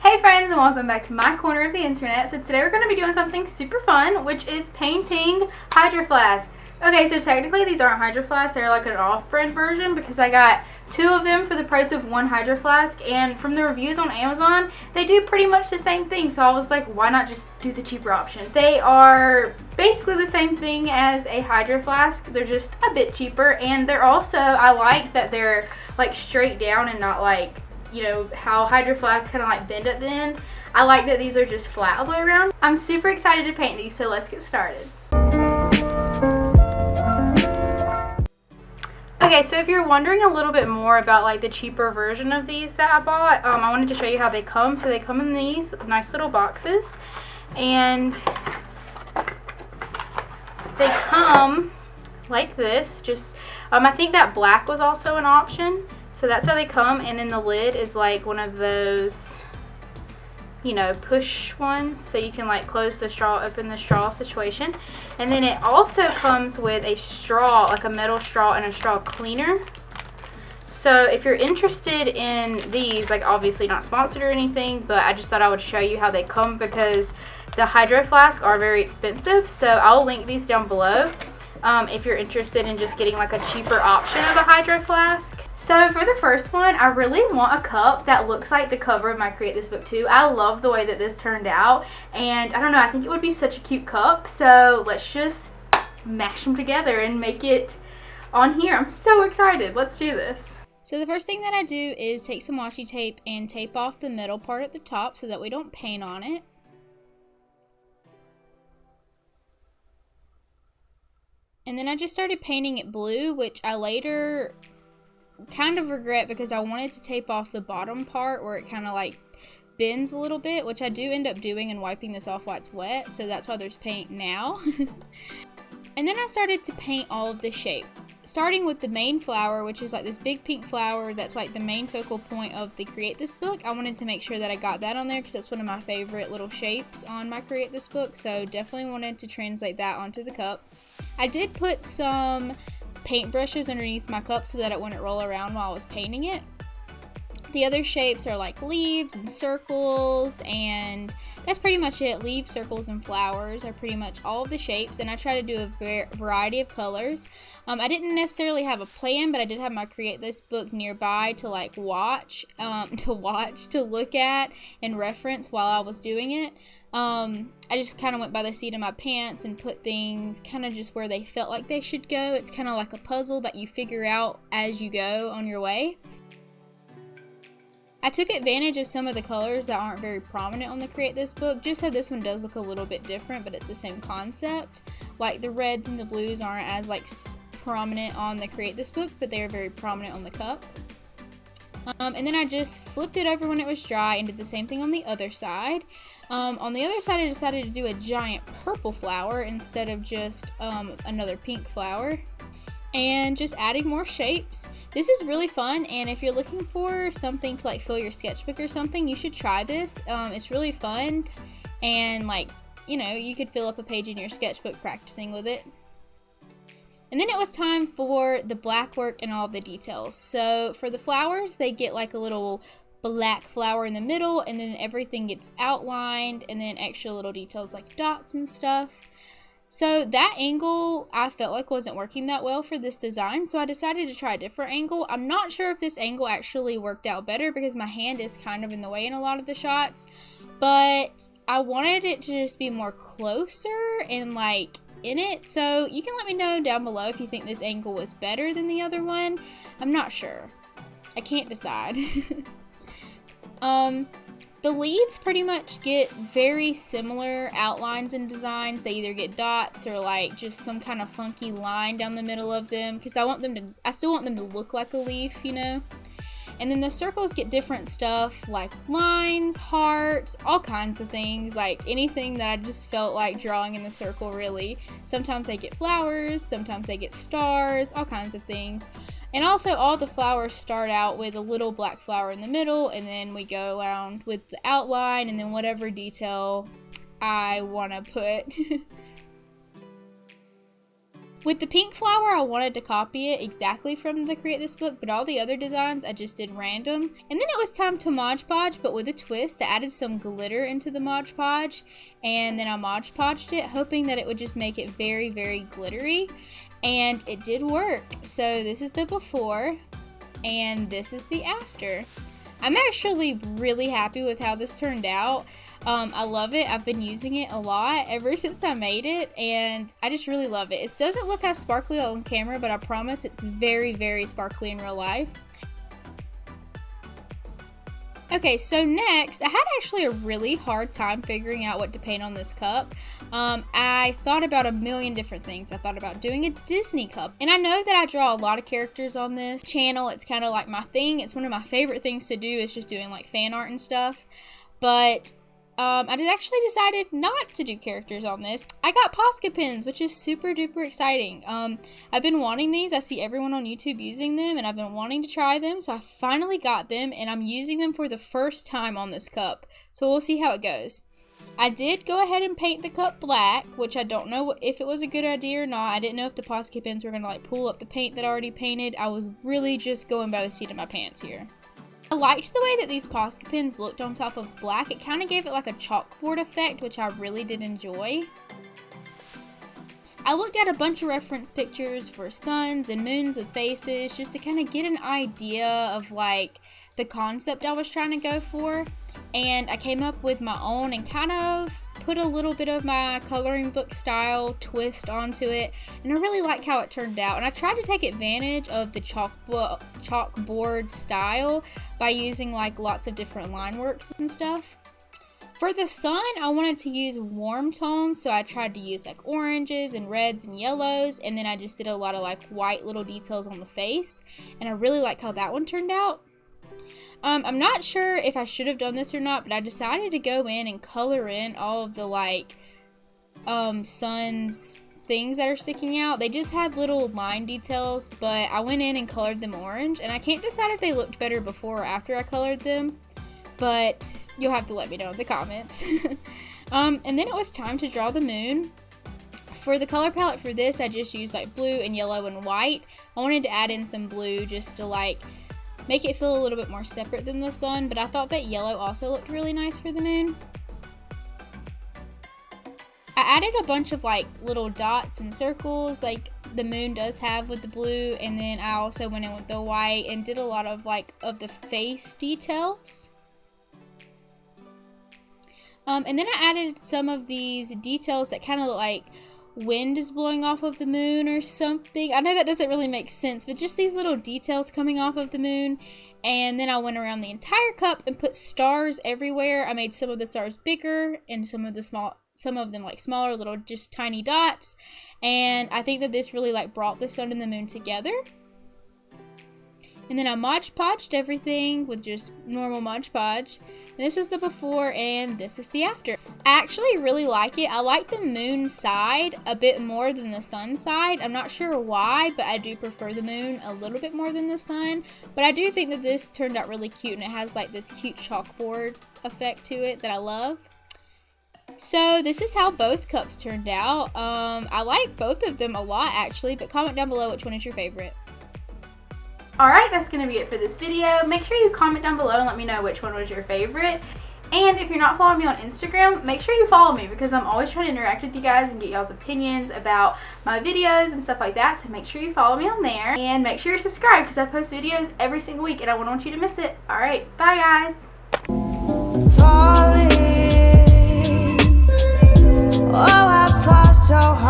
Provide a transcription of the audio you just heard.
Hey friends, and welcome back to my corner of the internet. So today we're going to be doing something super fun, which is painting Hydro Flask. Okay, so technically these aren't Hydro Flask, they're like an off-brand version because I got two of them for the price of one Hydro Flask, and from the reviews on Amazon, they do pretty much the same thing, so I was like, why not just do the cheaper option? They are basically the same thing as a Hydro Flask, they're just a bit cheaper, and they're also, I like that they're like straight down and not like, you know, how Hydro Flask kind of like bend at the end. I like that these are just flat all the way around. I'm super excited to paint these, so let's get started. Okay, so if you're wondering a little bit more about like the cheaper version of these that I bought, I wanted to show you how they come. So they come in these nice little boxes, and they come like this. Just I think that black was also an option. So that's how they come, and then the lid is like one of those, you know, push ones, so you can like close the straw, open the straw situation. And then it also comes with a straw, like a metal straw and a straw cleaner. So if you're interested in these, like obviously not sponsored or anything, but I just thought I would show you how they come because the Hydro Flask are very expensive. So I'll link these down below if you're interested in just getting like a cheaper option of a Hydro Flask. So for the first one, I really want a cup that looks like the cover of my Create This book too. I love the way that this turned out, and I don't know, I think it would be such a cute cup. So let's just mash them together and make it on here. I'm so excited. Let's do this. So the first thing that I do is take some washi tape and tape off the middle part at the top so that we don't paint on it. And then I just started painting it blue, which I later kind of regret because I wanted to tape off the bottom part where it kind of like bends a little bit, which I do end up doing and wiping this off while it's wet, so that's why there's paint now. And then I started to paint all of the shape, starting with the main flower, which is like this big pink flower that's like the main focal point of the Create This book. I wanted to make sure that I got that on there because that's one of my favorite little shapes on my Create This book, so definitely wanted to translate that onto the cup. I did put some paintbrushes underneath my cup so that it wouldn't roll around while I was painting it. The other shapes are like leaves and circles, and that's pretty much it. Leaves, circles, and flowers are pretty much all of the shapes, and I try to do a variety of colors. I didn't necessarily have a plan, but I did have my Create This book nearby to like watch, to look at and reference while I was doing it. I just kind of went by the seat of my pants and put things kind of just where they felt like they should go. It's kind of like a puzzle that you figure out as you go on your way. I took advantage of some of the colors that aren't very prominent on the Create This book, just so this one does look a little bit different, but it's the same concept. Like the reds and the blues aren't as like prominent on the Create This book, but they are very prominent on the cup. And then I just flipped it over when it was dry and did the same thing on the other side. On the other side, I decided to do a giant purple flower instead of just another pink flower. And just adding more shapes. This is really fun, and if you're looking for something to like fill your sketchbook or something, you should try this. It's really fun, and like, you know, you could fill up a page in your sketchbook practicing with it. And then it was time for the black work and all the details. So for the flowers, they get like a little black flower in the middle, and then everything gets outlined, and then extra little details like dots and stuff. So that angle I felt like wasn't working that well for this design, so I decided to try a different angle. I'm not sure if this angle actually worked out better because my hand is kind of in the way in a lot of the shots, but I wanted it to just be more closer and like in it, so you can let me know down below if you think this angle was better than the other one. I'm not sure. I can't decide. The leaves pretty much get very similar outlines and designs. They either get dots or like just some kind of funky line down the middle of them because I still want them to look like a leaf, you know. And then the circles get different stuff like lines, hearts, all kinds of things, like anything that I just felt like drawing in the circle really. Sometimes they get flowers, sometimes they get stars, all kinds of things. And also all the flowers start out with a little black flower in the middle, and then we go around with the outline and then whatever detail I want to put. With the pink flower, I wanted to copy it exactly from the Create This book, but all the other designs I just did random. And then it was time to Mod Podge, but with a twist. I added some glitter into the Mod Podge, and then I Mod Podged it, hoping that it would just make it very, very glittery. And it did work. So this is the before, and this is the after. I'm actually really happy with how this turned out. I love it. I've been using it a lot ever since I made it, and I just really love it. It doesn't look as sparkly on camera, but I promise it's very, very sparkly in real life. Okay, so next, I had actually a really hard time figuring out what to paint on this cup. I thought about a million different things. I thought about doing a Disney cup. And I know that I draw a lot of characters on this channel. It's kind of like my thing. It's one of my favorite things to do, is just doing like fan art and stuff. But I actually decided not to do characters on this. I got Posca pins, which is super duper exciting. I've been wanting these. I see everyone on YouTube using them, and I've been wanting to try them. So I finally got them, and I'm using them for the first time on this cup. So we'll see how it goes. I did go ahead and paint the cup black, which I don't know if it was a good idea or not. I didn't know if the Posca pins were going to like pull up the paint that I already painted. I was really just going by the seat of my pants here. I liked the way that these Posca pins looked on top of black. It kind of gave it like a chalkboard effect, which I really did enjoy. I looked at a bunch of reference pictures for suns and moons with faces, just to kind of get an idea of like the concept I was trying to go for. And I came up with my own and kind of put a little bit of my coloring book style twist onto it, and I really like how it turned out. And I tried to take advantage of the chalkboard style by using like lots of different line works and stuff. For the sun, I wanted to use warm tones, so I tried to use like oranges and reds and yellows, and then I just did a lot of like white little details on the face, and I really like how that one turned out. I'm not sure if I should have done this or not, but I decided to go in and color in all of the like sun's things that are sticking out. They just had little line details, but I went in and colored them orange, and I can't decide if they looked better before or after I colored them, but you'll have to let me know in the comments. And then it was time to draw the moon. For the color palette for this, I just used like blue and yellow and white. I wanted to add in some blue just to like make it feel a little bit more separate than the sun, but I thought that yellow also looked really nice for the moon. I added a bunch of like little dots and circles like the moon does have with the blue, and then I also went in with the white and did a lot of like of the face details. And then I added some of these details that kind of look like wind is blowing off of the moon or something. I know that doesn't really make sense, but just these little details coming off of the moon. And then I went around the entire cup and put stars everywhere. I made some of the stars bigger and some of them like smaller, little just tiny dots. And I think that this really like brought the sun and the moon together. And then I Mod Podged everything with just normal Mod Podge. And this was the before, and this is the after. I actually really like it. I like the moon side a bit more than the sun side. I'm not sure why, but I do prefer the moon a little bit more than the sun. But I do think that this turned out really cute, and it has like this cute chalkboard effect to it that I love. So this is how both cups turned out. I like both of them a lot actually, but comment down below which one is your favorite. Alright, that's going to be it for this video. Make sure you comment down below and let me know which one was your favorite. And if you're not following me on Instagram, make sure you follow me, because I'm always trying to interact with you guys and get y'all's opinions about my videos and stuff like that. So make sure you follow me on there. And make sure you're subscribed, because I post videos every single week and I wouldn't want you to miss it. Alright, bye guys! Falling. Oh, I fought so hard.